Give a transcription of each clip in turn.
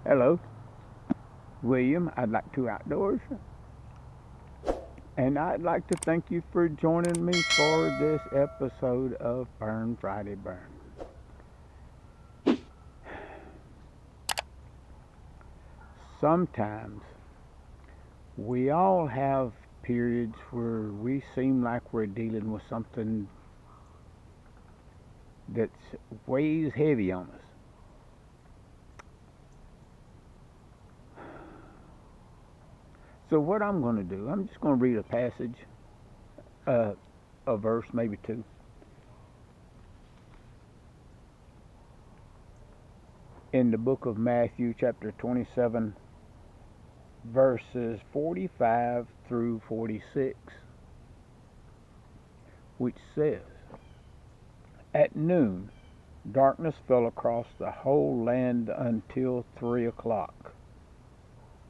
Hello, William. I'd like to outdoors, and I'd like to thank you for joining me for this episode of Burn Friday Burn. Sometimes we all have periods where we seem like we're dealing with something that weighs heavy on us. So, what I'm going to do, I'm just going to read a passage, uh, a verse, maybe two, in the book of Matthew, chapter 27, verses 45 through 46, which says, At noon, darkness fell across the whole land until 3 o'clock.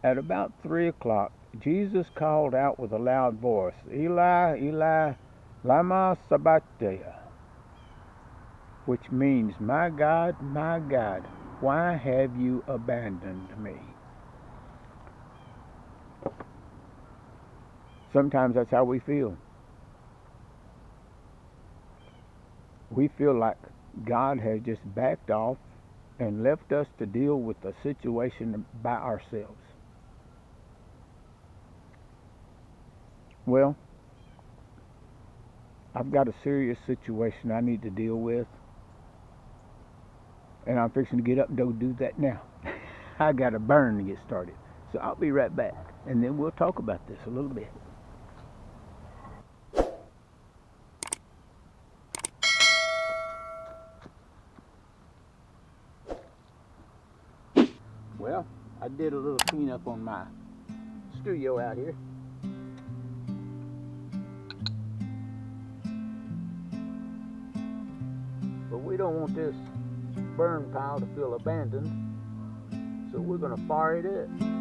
At about 3 o'clock, Jesus called out with a loud voice, Eli, Eli, lama sabachthani, which means, my God, why have you abandoned me? Sometimes that's how we feel. We feel like God has just backed off and left us to deal with the situation by ourselves. Well, I've got a serious situation I need to deal with, and I'm fixing to get up and go do that now. I got a burn to get started. So I'll be right back, and then we'll talk about this a little bit. Well, I did a little cleanup on my studio out here. But we don't want this burn pile to feel abandoned, so we're going to fire it up.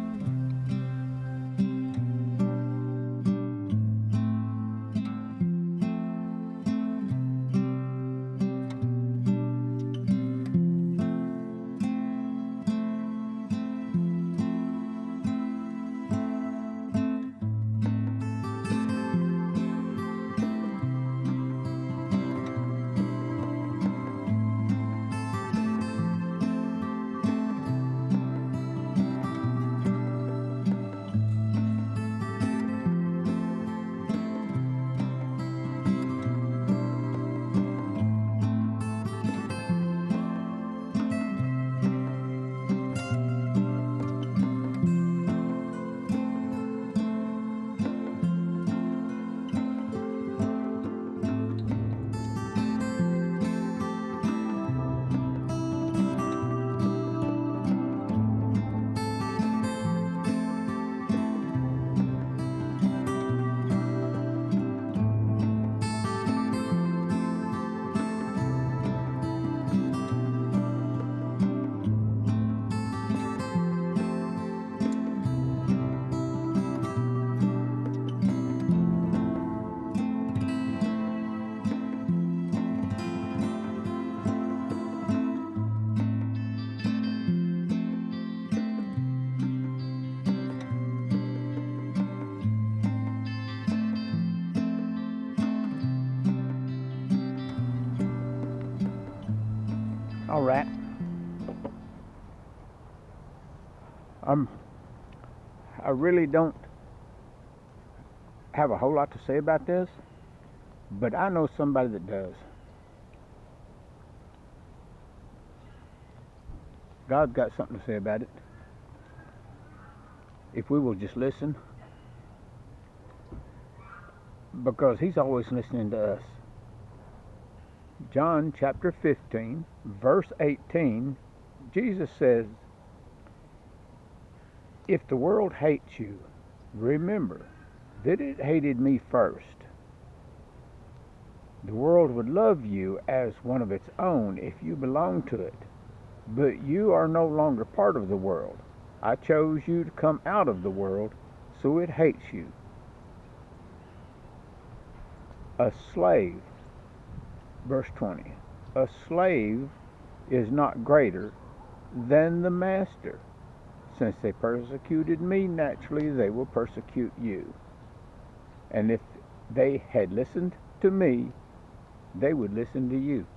All right. Um, I really don't have a whole lot to say about this, but I know somebody that does. God's got something to say about it. If we will just listen, because He's always listening to us. John chapter 15, verse 18, Jesus says, If the world hates you, remember that it hated me first. The world would love you as one of its own if you belong to it, but you are no longer part of the world. I chose you to come out of the world, so it hates you. A slave, verse 20, a slave is not greater than the master. Since they persecuted me, naturally they will persecute you. And if they had listened to me, they would listen to you.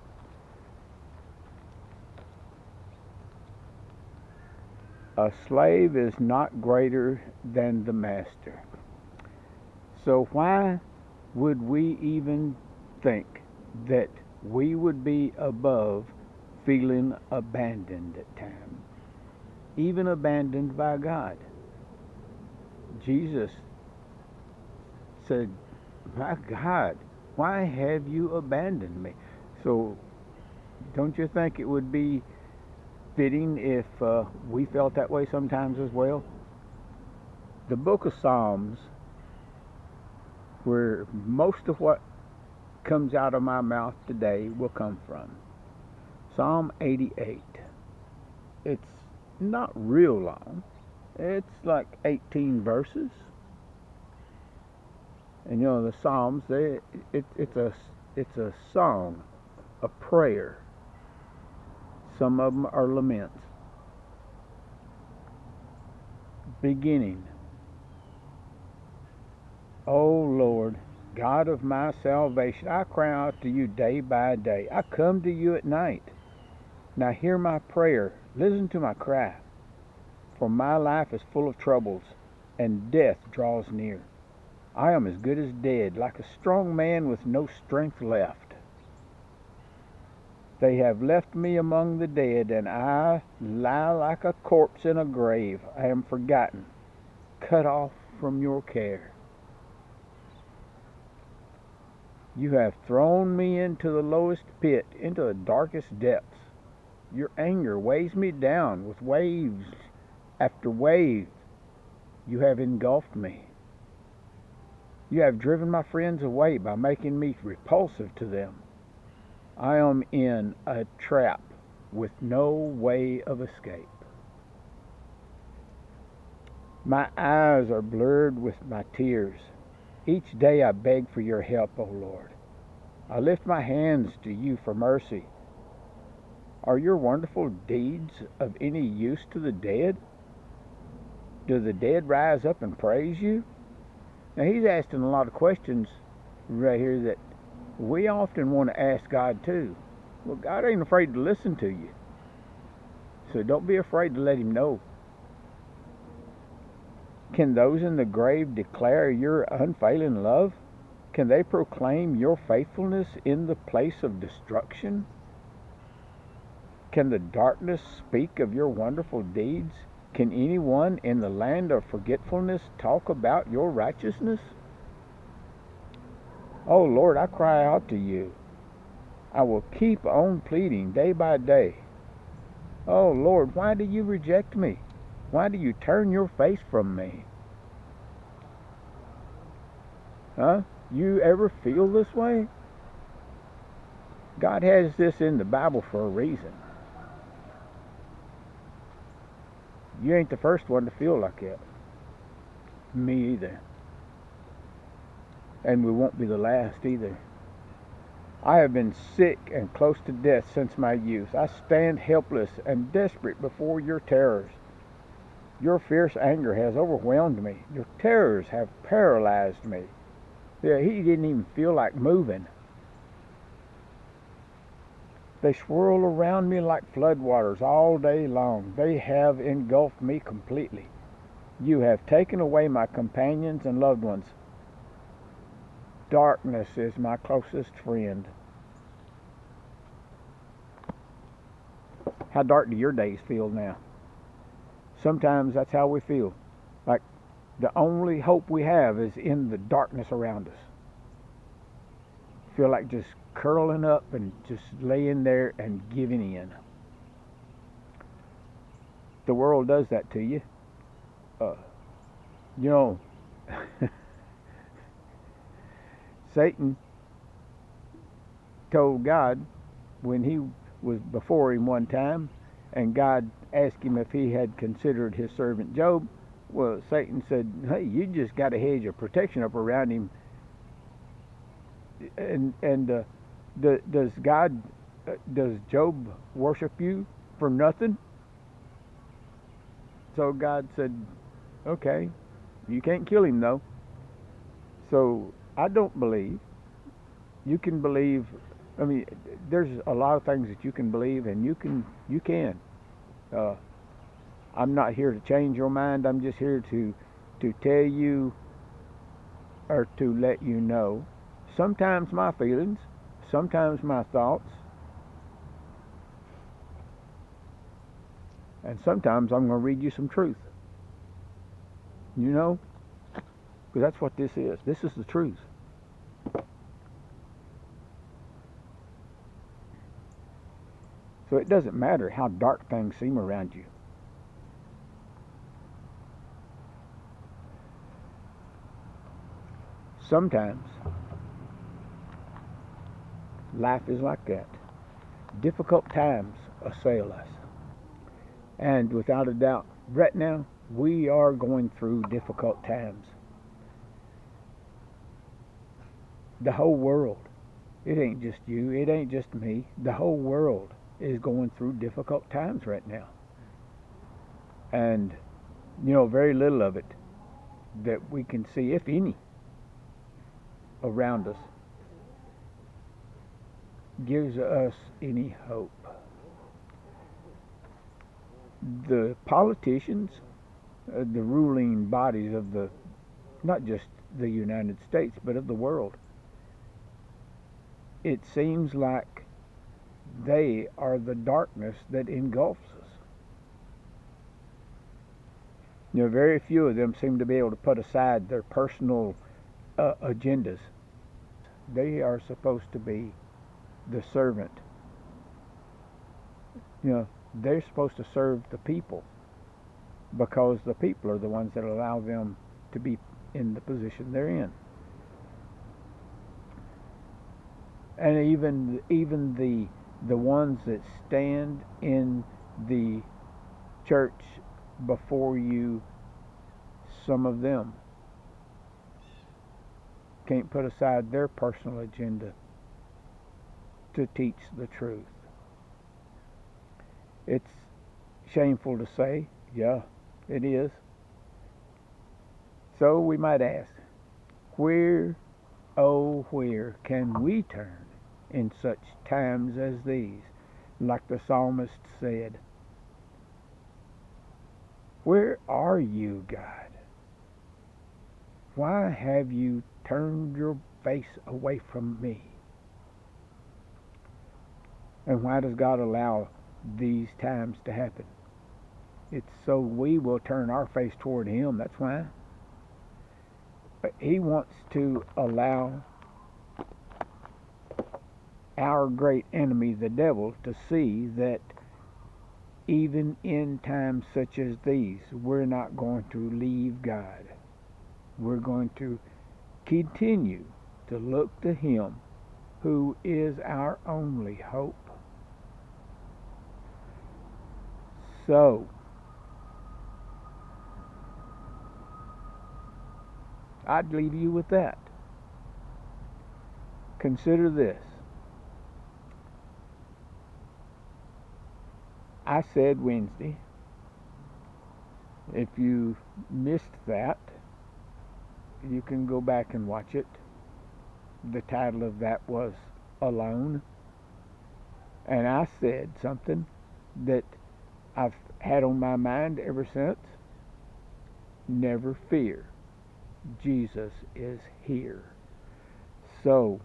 A slave is not greater than the master. So why would we even think that we would be above feeling abandoned at times? Even abandoned by God. Jesus said, "My God, why have you abandoned me?" So don't you think it would be fitting if we felt that way sometimes as well? The book of Psalms, where most of what comes out of my mouth today will come from. Psalm 88. It's not real long. It's like 18 verses. And you know the Psalms, it's a song, a prayer. Some of them are laments. Beginning. O Lord, God of my salvation, I cry out to you day by day. I come to you at night. Now hear my prayer. Listen to my cry. For my life is full of troubles, and death draws near. I am as good as dead, like a strong man with no strength left. They have left me among the dead, and I lie like a corpse in a grave. I am forgotten, cut off from your care. You have thrown me into the lowest pit, into the darkest depths. Your anger weighs me down with waves after wave. You have engulfed me. You have driven my friends away by making me repulsive to them. I am in a trap with no way of escape. My eyes are blurred with my tears. Each day I beg for your help, O Lord. I lift my hands to you for mercy. Are your wonderful deeds of any use to the dead? Do the dead rise up and praise you? Now he's asking a lot of questions right here that we often want to ask God too. Well, God ain't afraid to listen to you. So don't be afraid to let him know. Can those in the grave declare your unfailing love? Can they proclaim your faithfulness in the place of destruction? Can the darkness speak of your wonderful deeds? Can anyone in the land of forgetfulness talk about your righteousness? Oh Lord, I cry out to you. I will keep on pleading day by day. Oh Lord, why do you reject me? Why do you turn your face from me? Huh? You ever feel this way? God has this in the Bible for a reason. You ain't the first one to feel like that. Me either. And we won't be the last either. I have been sick and close to death since my youth. I stand helpless and desperate before your terrors. Your fierce anger has overwhelmed me. Your terrors have paralyzed me. Yeah, he didn't even feel like moving. They swirl around me like floodwaters all day long. They have engulfed me completely. You have taken away my companions and loved ones. Darkness is my closest friend. How dark do your days feel now? Sometimes that's how we feel. Like the only hope we have is in the darkness around us. Feel like just curling up and just laying there and giving in. The world does that to you. You know, Satan told God when he was before him one time, and God asked him if he had considered his servant Job. Well, Satan said, "Hey, you just got a hedge of protection up around him." And does Job worship you for nothing? So God said, okay, you can't kill him though. So I don't believe. You can believe. I mean, there's a lot of things that you can believe, and you can. Uh, I'm not here to change your mind. I'm just here to tell you or to let you know. Sometimes my feelings, sometimes my thoughts, and sometimes I'm going to read you some truth. You know, because that's what this is. This is the truth. So it doesn't matter how dark things seem around you. Sometimes life is like that. Difficult times assail us. And without a doubt, right now, we are going through difficult times. The whole world, it ain't just you, it ain't just me, the whole world is going through difficult times right now. And, very little of it that we can see, if any, around us gives us any hope. The politicians, the ruling bodies of not just the United States, but of the world, it seems like they are the darkness that engulfs us. Very few of them seem to be able to put aside their personal agendas. They are supposed to be the servant. They're supposed to serve the people because the people are the ones that allow them to be in the position they're in. And even the ones that stand in the church before you, some of them can't put aside their personal agenda to teach the truth. It's shameful to say, yeah, it is. So we might ask, where, oh, where can we turn in such times as these? Like the psalmist said, where are you, God? Why have you turned your face away from me? And why does God allow these times to happen? It's so we will turn our face toward Him. That's why. But He wants to allow our great enemy, the devil, to see that even in times such as these, we're not going to leave God. We're going to continue to look to Him who is our only hope. So, I'd leave you with that. Consider this. I said Wednesday. If you missed that, you can go back and watch it. The title of that was Alone. And I said something that I've had on my mind ever since. Never fear. Jesus is here. So,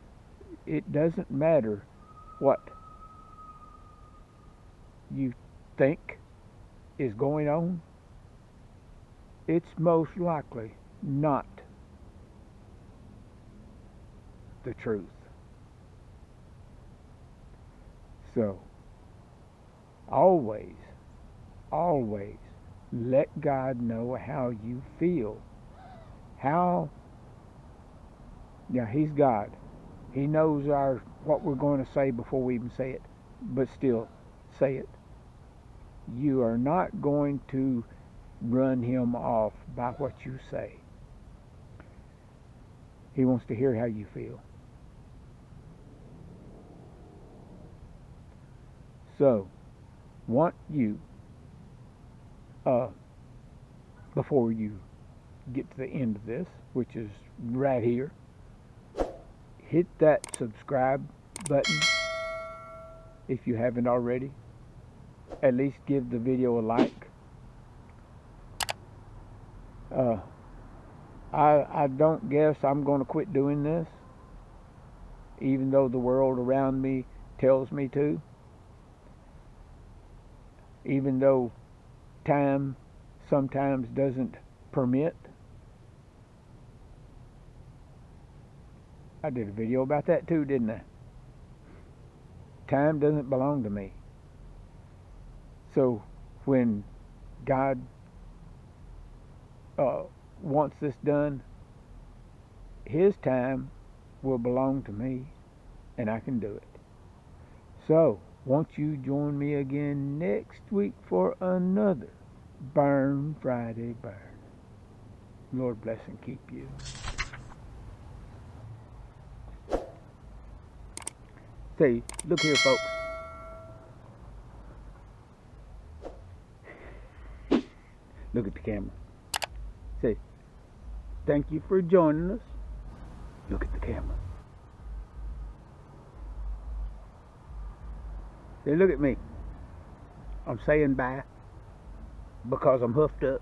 it doesn't matter what you think is going on. It's most likely not the truth. So, always, always let God know how you feel. How, yeah, He's God. He knows what we're going to say before we even say it. But still, say it. You are not going to run Him off by what you say. He wants to hear how you feel. So, want you before you get to the end of this, which is right here. Hit that subscribe button if you haven't already. At least give the video a like. I don't guess I'm going to quit doing this, even though the world around me tells me to. Even though time sometimes doesn't permit. I did a video about that too, didn't I? Time doesn't belong to me. So when God wants this done, His time will belong to me, and I can do it. So, won't you join me again next week for another Burn Friday Burn? Lord bless and keep you. Say, look here, folks. Look at the camera. Say, thank you for joining us. Look at the camera. Say, look at me. I'm saying bye because I'm huffed up.